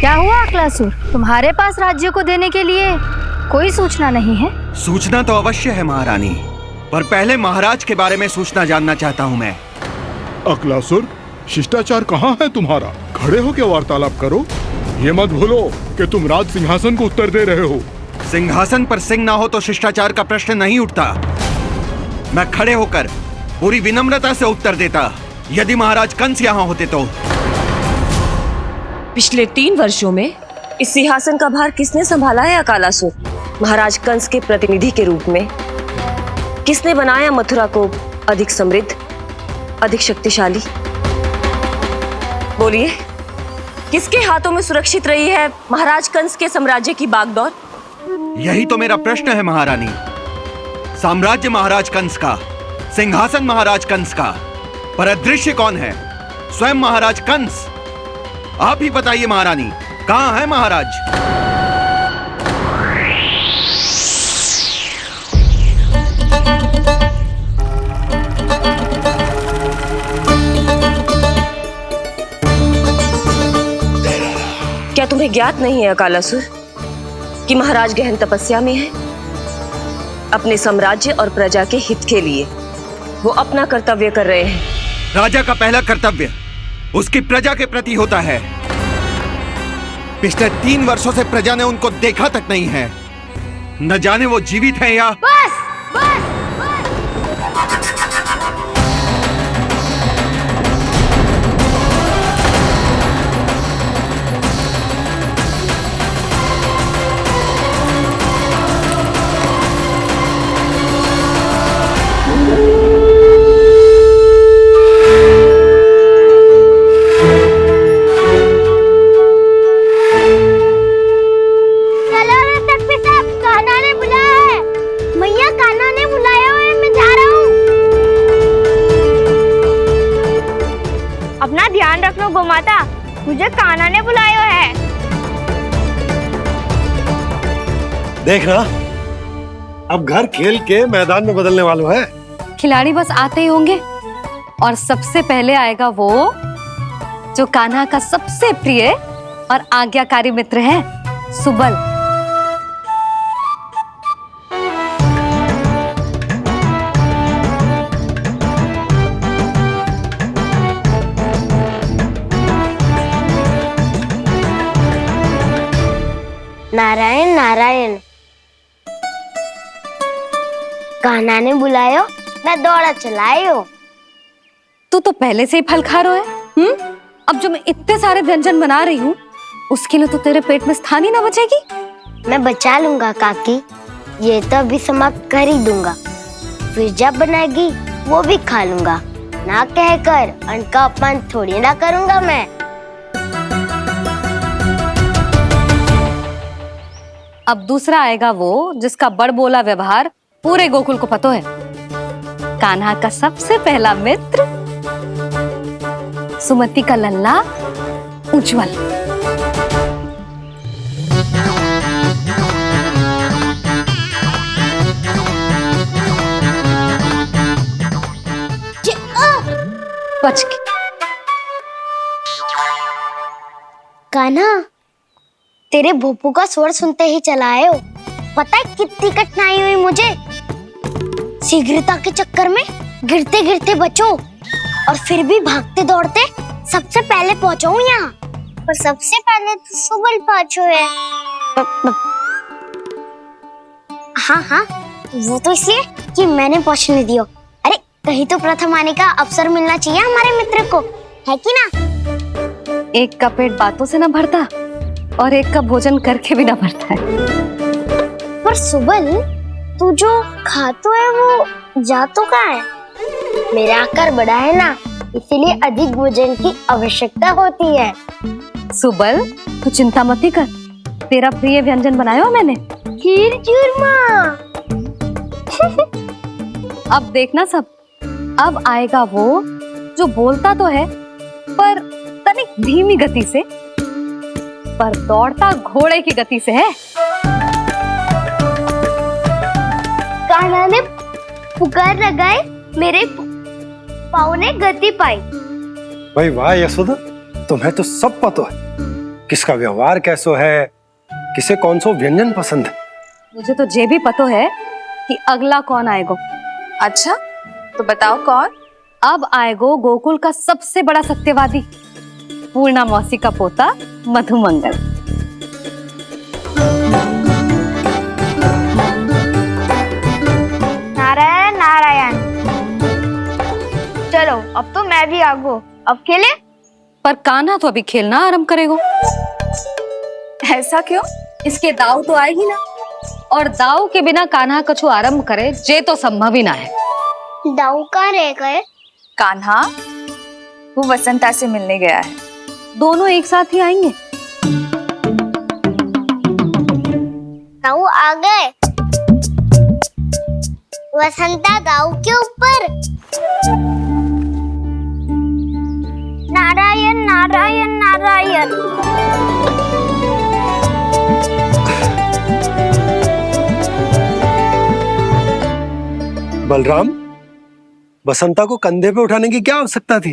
क्या हुआ अकलासुर? तुम्हारे पास राज्य को देने के लिए कोई सूचना नहीं है? सूचना तो अवश्य है महारानी, पर पहले महाराज के बारे में सूचना जानना चाहता हूँ मैं। अकलासुर, शिष्टाचार कहाँ है तुम्हारा? खड़े होकर वार्तालाप करो। ये मत भूलो कि तुम राज सिंहासन को उत्तर दे रहे हो। सिंहासन पर सिंह ना हो तो शिष्टाचार का प्रश्न नहीं उठता। मैं खड़े होकर पूरी विनम्रता से उत्तर देता यदि महाराज कंस यहाँ होते तो। पिछले 3 वर्षों में इस सिंहासन का भार किसने संभाला है अकालासुर? महाराज कंस के प्रतिनिधि के रूप में किसने बनाया मथुरा को अधिक समृद्ध, अधिक शक्तिशाली? बोलिए, किसके हाथों में सुरक्षित रही है महाराज कंस के साम्राज्य की बागडोर? यही तो मेरा प्रश्न है महारानी। साम्राज्य महाराज कंस का, सिंहासन महाराज कंस का, पर अदृश्य कौन है? स्वयं महाराज कंस। आप ही बताइए महारानी, कहाँ है महाराज? क्या तुम्हें ज्ञात नहीं है अकालासुर कि महाराज गहन तपस्या में है? अपने साम्राज्य और प्रजा के हित के लिए वो अपना कर्तव्य कर रहे हैं। राजा का पहला कर्तव्य उसकी प्रजा के प्रति होता है। पिछले 3 वर्षों से प्रजा ने उनको देखा तक नहीं है। न जाने वो जीवित हैं या... बस बस अपना ध्यान रखो गोमाता, मुझे कान्हा ने बुलाया है। देख रहा, अब घर खेल के मैदान में बदलने वालों है। खिलाड़ी बस आते ही होंगे और सबसे पहले आएगा वो जो कान्हा का सबसे प्रिय और आज्ञाकारी मित्र है, सुबल। नारायण नारायण, कान्हा ने बुलायो, मैं दौड़ा चलायो। तू तो पहले से ही फल खा रहा है। अब जो मैं इतने सारे व्यंजन बना रही हूँ उसके लिए तो तेरे पेट में स्थान ही ना बचेगी। मैं बचा लूंगा काकी, ये तो अभी समाप्त कर ही दूंगा, फिर जब बनाएगी वो भी खा लूंगा। ना कहकर अन्न का अपमान थोड़ी ना करूंगा मैं। अब दूसरा आएगा वो जिसका बड़बोला व्यवहार पूरे गोकुल को पता है, कान्हा का सबसे पहला मित्र, सुमति का लल्ला उज्जवल। बच के। कान्हा, तेरे भोपू का स्वर सुनते ही चला आए हो। पता है कितनी कठिनाई हुई मुझे? शीघ्रता के चक्कर में गिरते गिरते बचो और फिर भी भागते दौड़ते सबसे पहले पहुंचो यहाँ। पर सबसे पहले तो सुबल पहुंचो है। हाँ हाँ, वो तो इसलिए कि मैंने पहुंचने दियो। अरे कहीं तो प्रथम आने का अवसर मिलना चाहिए हमारे मित्र को, है कि ना? एक का पेट बातों से ना भरता और एक का भोजन करके भी ना भरता है। पर सुबल, तू जो खातो है वो जातो का है। मेरा आकार बड़ा है ना, इसीलिए अधिक भोजन की आवश्यकता होती है। सुबल, तू चिंता मत कर, तेरा प्रिय व्यंजन बनाया मैंने, खीर चूरमा। अब देखना सब, अब आएगा वो जो बोलता तो है पर तनिक धीमी गति से, पर दौड़ता घोड़े की गति से है। कान्हा ने पुकार लगाए, मेरे पाँव ने गति पाई। भाई वाह यशोदा, तुम्हें तो सब पता है किसका व्यवहार कैसो है, किसे कौन सो व्यंजन पसंद है। मुझे तो ये भी पता है कि अगला कौन आएगो। अच्छा, तो बताओ कौन? अब आएगो गोकुल का सबसे बड़ा सत्यवादी, पूर्णा मौसी का पोता मधुमंगल। नारायण नारायण। चलो अब तो मैं भी आगो, अब खेले। पर कान्हा तो अभी खेलना आरंभ करेगो। ऐसा क्यों? इसके दाव तो आए ही ना, और दाव के बिना कान्हा कछु आरंभ करे जे तो संभव ही ना है। दाऊ कहाँ रह गए? कान्हा वो वसंता से मिलने गया है। दोनों एक साथ ही आएंगे। दाऊ आ गए। वसंता दाऊ के ऊपर। नारायण नारायण नारायण। बलराम, बसंता को कंधे पे उठाने की क्या आवश्यकता थी?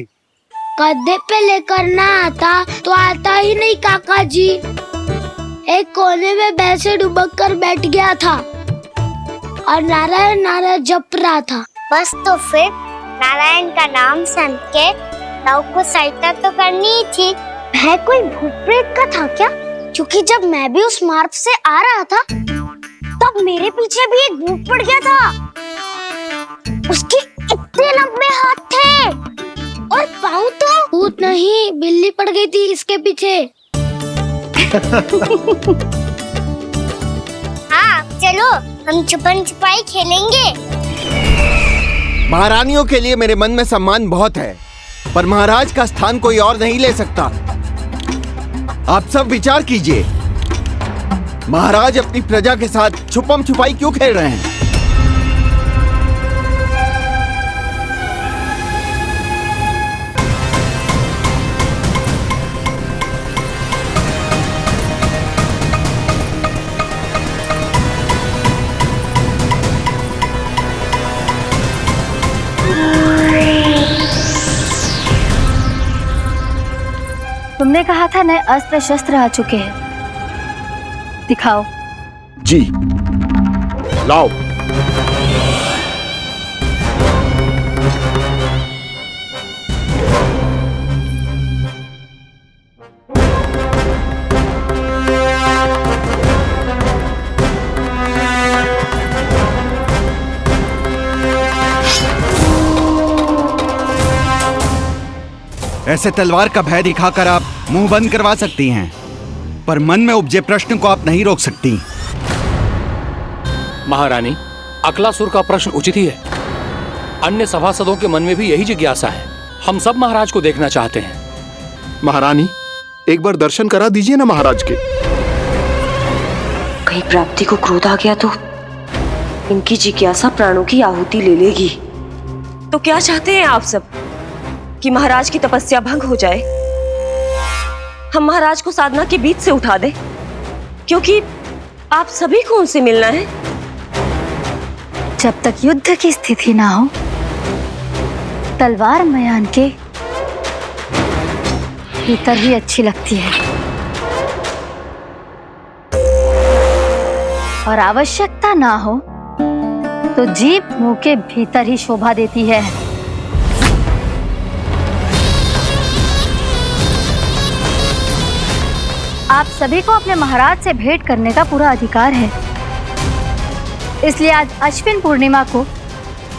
कंधे पे लेकर ना आता तो आता ही नहीं काका जी। एक कोने में वैसे डुबक कर बैठ गया था और नारायण नारायण जप रहा था। बस तो फिर नारायण का नाम सुन के दाऊ को सहायता तो करनी ही थी। है कोई भूत प्रेत का था क्या? क्योंकि जब मैं भी उस मार्ग से आ रहा था तब मेरे पीछे भी एक भूत पड़ गया था। उसके इतने लंबे हाथ थे और पाँव तो भूत नहीं, बिल्ली पड़ गई थी इसके पीछे। हाँ चलो हम छुपन छुपाई खेलेंगे। महारानियों के लिए मेरे मन में सम्मान बहुत है, पर महाराज का स्थान कोई और नहीं ले सकता। आप सब विचार कीजिए, महाराज अपनी प्रजा के साथ छुपम छुपाई क्यों खेल रहे हैं? तुमने कहा था नए अस्त्र शस्त्र आ चुके हैं, दिखाओ। जी लाओ। ऐसे तलवार का भय दिखाकर आप मुंह बंद करवा सकती हैं, पर मन में उपजे प्रश्न को आप नहीं रोक सकती। महारानी, अकलासुर का प्रश्न उचित ही है। अन्य सभासदों के मन में भी यही जिज्ञासा है। हम सब महाराज को देखना चाहते हैं। महारानी, एक बार दर्शन करा दीजिए ना महाराज के। कहीं प्राप्ति को क्रोध आ गया तो इनकी जिज्ञासा प्राणों की आहुति ले लेगी। तो क्या चाहते हैं आप सब? कि महाराज की तपस्या भंग हो जाए? हम महाराज को साधना के बीच से उठा दें? क्योंकि आप सभी को उनसे मिलना है। जब तक युद्ध की स्थिति ना हो, तलवार मयान के भीतर ही अच्छी लगती है, और आवश्यकता ना हो तो जीभ मुंह के भीतर ही शोभा देती है। आप सभी को अपने महाराज से भेंट करने का पूरा अधिकार है, इसलिए आज अश्विन पूर्णिमा को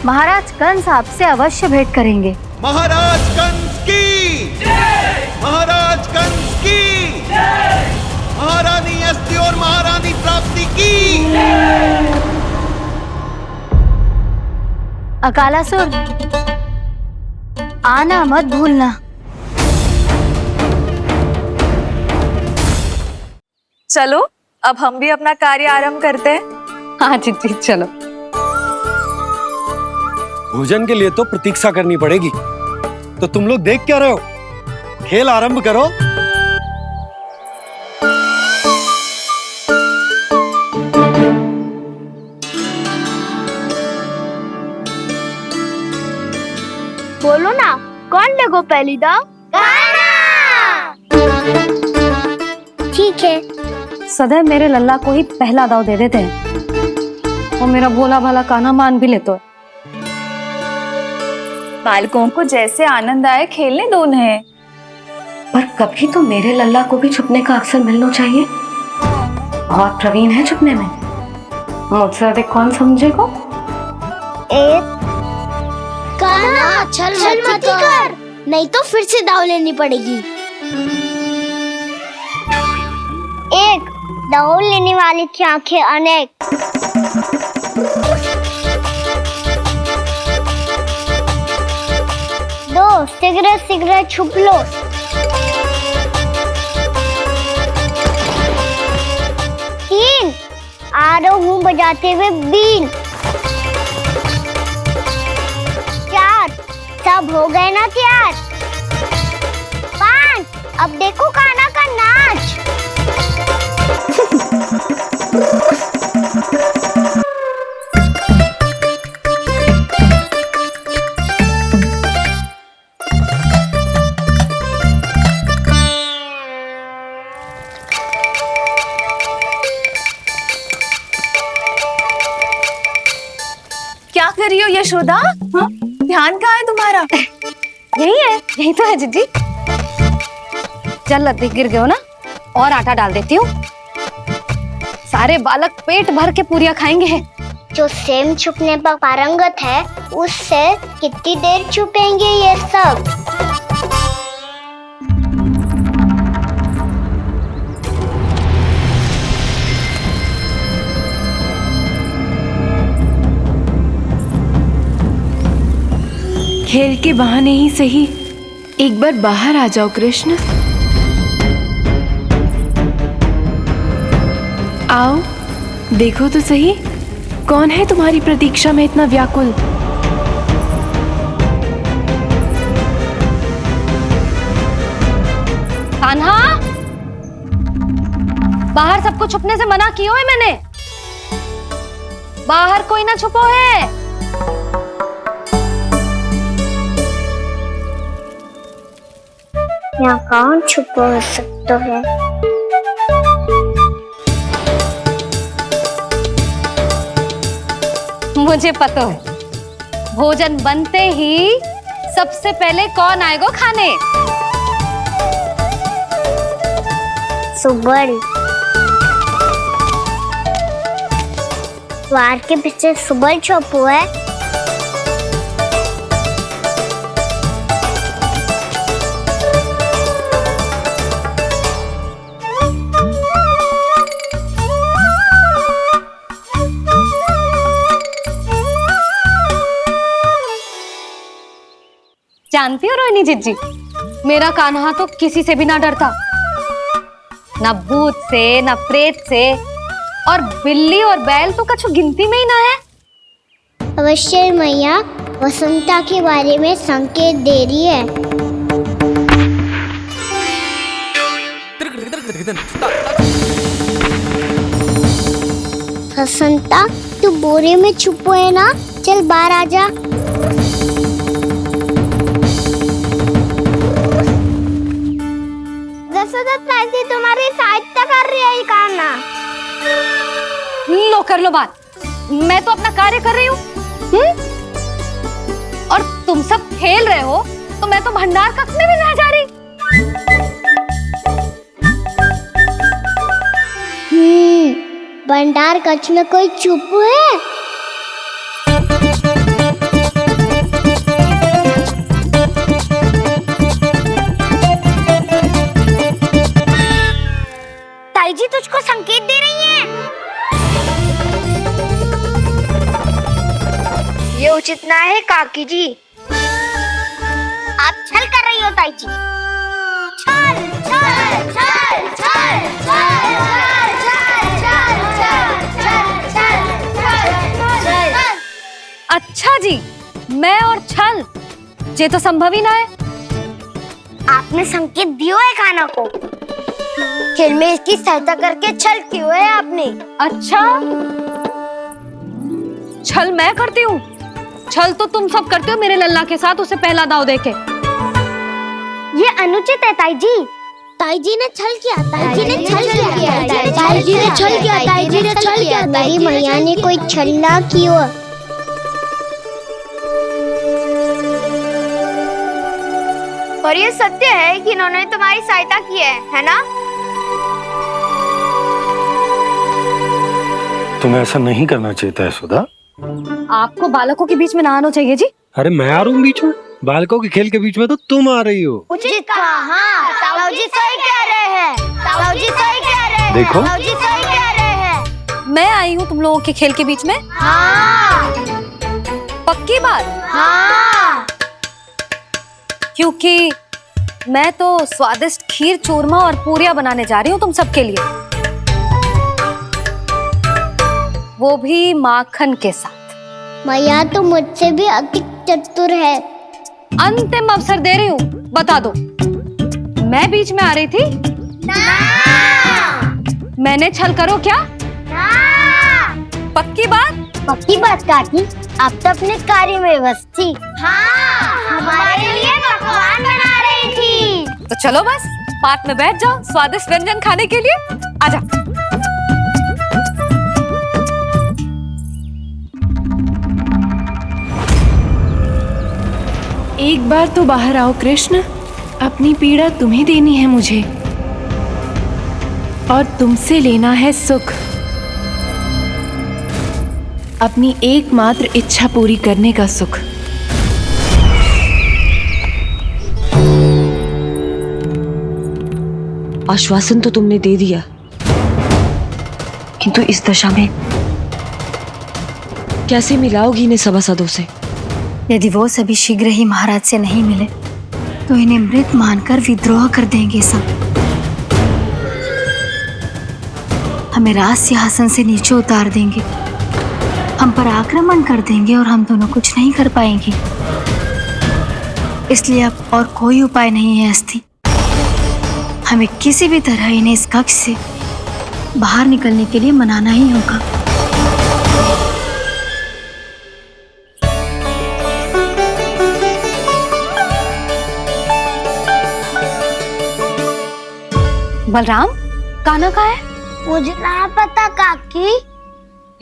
महाराज कंस आपसे अवश्य भेंट करेंगे। महाराज कंस की जय! महाराज कंस की जय! महारानी अस्ति और महारानी प्राप्ति की जय! अकालासुर, आना मत भूलना। चलो अब हम भी अपना कार्य आरंभ करते हैं। हाँ जी चलो। भोजन के लिए तो प्रतीक्षा करनी पड़ेगी, तो तुम लोग देख क्या रहे हो? खेल आरंभ करो। बोलो ना, कौन लेगो पहली दाव? ठीक है। सदैव मेरे लल्ला को ही पहला दाव दे देते हैं और मेरा भोला भाला कान्हा मान भी लेते हैं। बालकों को जैसे आनंद आए खेलने दो उन्हें। पर कभी तो मेरे लल्ला को भी छुपने का अवसर मिलना चाहिए। बहुत प्रवीण है छुपने में, मुझसे अधिक कौन समझेगा? कान्हा छल मत कर, नहीं तो फिर से दाव लेनी पड़ेगी। एक दाव लेने वाले की आंखें अनेक। दो सिगरेट सिगरेट छुप लो। तीन आ रहा हूँ बजाते हुए बीन। चार सब हो गए ना तैयार। पांच अब देखो कान्हा का नाच। क्या कर रही हो यशोदा? हाँ? ध्यान कहाँ है तुम्हारा? यही है, यही तो है जीजी। चल लद्दी गिर गए हो ना, और आटा डाल देती हूँ। सारे बालक पेट भर के पूरियां खाएंगे। जो सेम छुपने पर पारंगत है उससे कितनी देर छुपेंगे ये सब? खेल के बहाने ही सही एक बार बाहर आ जाओ कृष्ण। आओ देखो तो सही, कौन है तुम्हारी प्रतीक्षा में इतना व्याकुल? कान्हा, बाहर सबको छुपने से मना किया है मैंने। बाहर कोई ना छुपो है। यहाँ कौन छुपा हो सकता है? मुझे पता है, भोजन बनते ही सबसे पहले कौन आएगा खाने? सुबल। द्वार के पीछे सुबल छुपा है। जानती हो रोहिणी जीजी, मेरा कान्हा तो किसी से भी ना डरता, ना भूत से, ना प्रेत से, और बिल्ली और बैल तो कछु गिनती में ही ना है। अवश्य मैया वसंता के बारे में संकेत दे रही है। वसंता तू बोरे में छुपो है ना, चल बाहर आ जा। तुम्हारी सहायता कर रही है कान्हा। लो कर लो बात, मैं तो अपना कार्य कर रही हूँ। और तुम सब खेल रहे हो तो मैं तो भंडार कक्ष में भी नहीं जा रही। भंडार कक्ष में कोई चुप है? ताई जी तुझको संकेत दे रही हैं। ये उचित ना है काकी जी। आप छल कर रही हो ताई जी। छल छल छल छल छल छल। अच्छा जी, मैं और छल, ये तो संभव ही ना है। आपने संकेत दिया है कान्हा को, खेल में इसकी सहायता करके छल क्यों है आपने? अच्छा, छल मैं करती हूँ? छल तो तुम सब करते हो मेरे लल्ला के साथ, उसे पहला दाव देके। ये अनुचित है ताई जी। ताई जी ने छल किया, ताई जी ने छल किया। ताई जी ने छल किया, ताई जी ने छल किया, मेरी मैया ने कोई छल्ला किया। और ये सत्य है कि इन्होंने तुम्हारी सहायता की है ना? तुम्हें ऐसा नहीं करना चाहिए था यशोदा। आपको बालकों के बीच में ना आना चाहिए जी। अरे मैं आ रहा हूँ बीच में? बालकों के खेल के बीच में तो तुम आ रही हो। उचित कहा, हाँ, ताऊ जी सही कह रहे हैं, ताऊ जी सही कह रहे हैं, देखो। ताऊ जी सही कह रहे हैं। मैं आई हूँ तुम लोगों के खेल के बीच में? हाँ, पक्की बात? हाँ। क्योंकि मैं तो स्वादिष्ट खीर, चूरमा और पूरियां बनाने जा रही हूँ तुम सबके लिए, वो भी माखन के साथ। मैया तो मुझसे भी अधिक चतुर है। अंतिम अवसर दे रही हूँ, बता दो, मैं बीच में आ रही थी? ना। मैंने छल करो क्या? ना। पक्की बात? पक्की बात काकी, आप तो अपने कार्य में व्यस्त थी। हाँ, हमारे लिए पकवान बना रही थी। तो चलो बस पार्क में बैठ जाओ स्वादिष्ट व्यंजन खाने के लिए। आजा। एक बार तो बाहर आओ कृष्ण, अपनी पीड़ा तुम्हें देनी है मुझे, और तुमसे लेना है सुख। अपनी एकमात्र इच्छा पूरी करने का सुख। आश्वासन तो तुमने दे दिया, किंतु इस दशा में कैसे मिलाओगी इन्हें सभासदों से? यदि वो सभी शीघ्र ही महाराज से नहीं मिले तो इन्हें मृत मानकर विद्रोह कर देंगे सब। हमें राज सिंहासन से नीचे उतार देंगे, हम पर आक्रमण कर देंगे और हम दोनों कुछ नहीं कर पाएंगे। इसलिए अब और कोई उपाय नहीं है अस्थि, हमें किसी भी तरह इन्हें इस कक्ष से बाहर निकलने के लिए मनाना ही होगा। बलराम, कान्हा कहाँ है? मुझे ना पता काकी।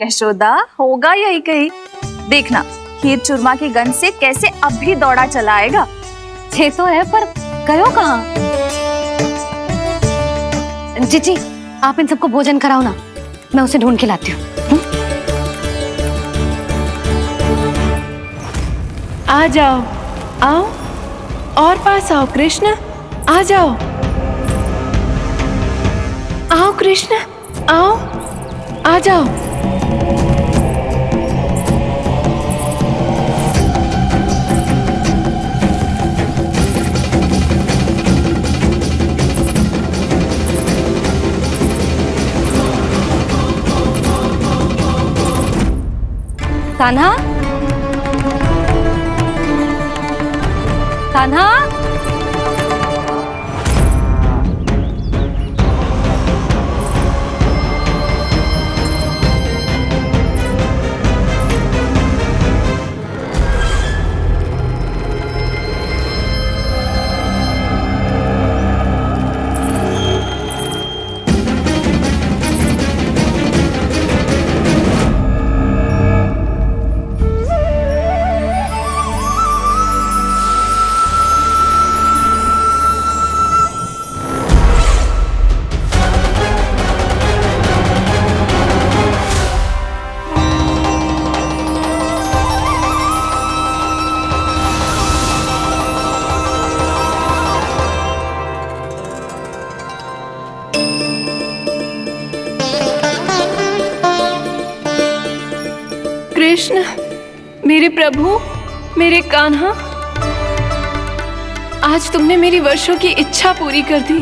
यशोदा, होगा यही कहीं। देखना खीर चूरमा की गंध से कैसे अब भी दौड़ा चला आएगा। छे तो है पर गयो कहाँ? जीजी, आप इन सबको भोजन कराओ ना, मैं उसे ढूंढ के लाती हूँ। आ जाओ, आओ और पास आओ कृष्ण, आ जाओ। आओ कृष्ण, आओ, आ जाओ। कान्हा, कान्हा, कृष्ण, मेरे प्रभु, मेरे कान्हा, आज तुमने मेरी वर्षों की इच्छा पूरी कर दी।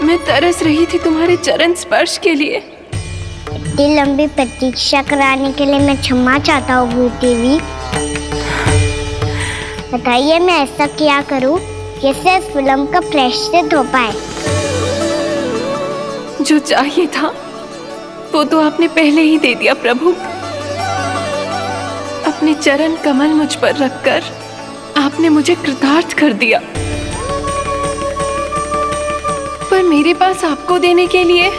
मैं तरस रही थी तुम्हारे चरण स्पर्श के लिए। इतनी लंबी प्रतीक्षा कराने के लिए मैं क्षमा चाहता हूँ भूत देवी। बताइए मैं ऐसा क्या करूँ जिससे इस फिल्म का प्रायश्चित हो पाए? जो चाहिए था वो तो आपने पहले ही दे दिया प्रभु। अपने चरण कमल मुझ पर रखकर आपने मुझे कृतार्थ कर दिया, पर मेरे पास आपको देने के लिए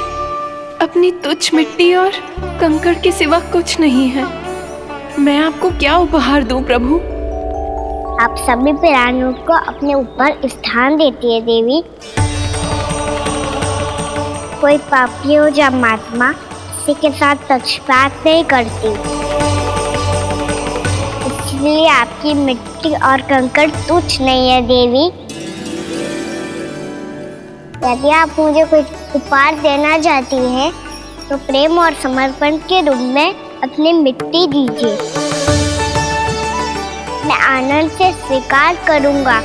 अपनी तुच्छ मिट्टी और कंकड़ के सिवा कुछ नहीं है। मैं आपको क्या उपहार दूं प्रभु? आप सभी प्राणियों को अपने ऊपर स्थान देती है देवी। कोई पापी हो या महात्मा किसी के साथ पक्षपात नहीं करती, इसलिए आपकी मिट्टी और कंकड़ तुच्छ नहीं है देवी। यदि आप मुझे कुछ उपहार देना चाहती हैं तो प्रेम और समर्पण के रूप में अपनी मिट्टी दीजिए। मैं आनंद से स्वीकार करूंगा।